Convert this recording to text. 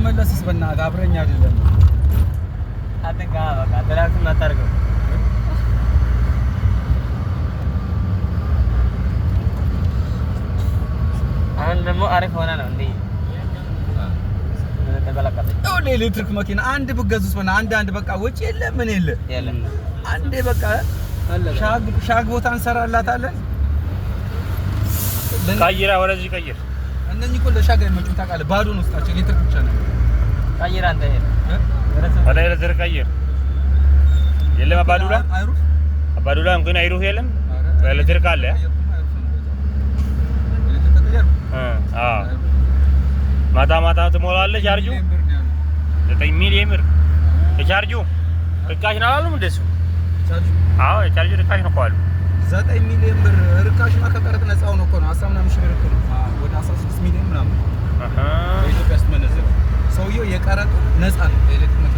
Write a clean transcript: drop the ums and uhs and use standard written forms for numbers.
ስትመለስስ በእናትህ አብረኛ አይደለም አጥንቃ በቃ ተላክም አታርገው አሁን ደግሞ አሪፍ ሆነ ነው እንዴ ተበላቀጠ ኤሌክትሪክ መኪና አንድ ብገዙስ አንድ በቃ ወጪ የለ ምን የለ አንዴ በቃ ሻግ ቦታ እንሰራላታለን ቀይራ ወደዚህ ቀይር እነኚህ እኮ ለሻግ አይመጡም ታውቃለህ ባዶ ነው ውስጣቸው ኤሌክትሪክ ብቻ ነው ቀይራ አንተ ሄደ ወደ ኤሌክትሪክ ቀይር የለም አባዱላ እንኳን አይሩህ የለም ኤሌክትሪክ አለ ማታ ትሞላለህ ቻርጁ 9 ሚሊዮን ብር ቻርጁ ርካሽ ነው አላሉም እንደሱ አዎ ቻርጁ ርካሽ ነው ቋሉ 9 ሚሊዮን ብር ርካሽ ነው ከቀረጥ ነፃው ነው እኮ ነው 10 ሺህ ብር እኮ ነው ወደ 16 ሚሊዮን ምናምን በኢትዮጵያ ውስጥ መነዘር ሰውየው የቀረጥ ነፃ ነው ኤሌክትሪክ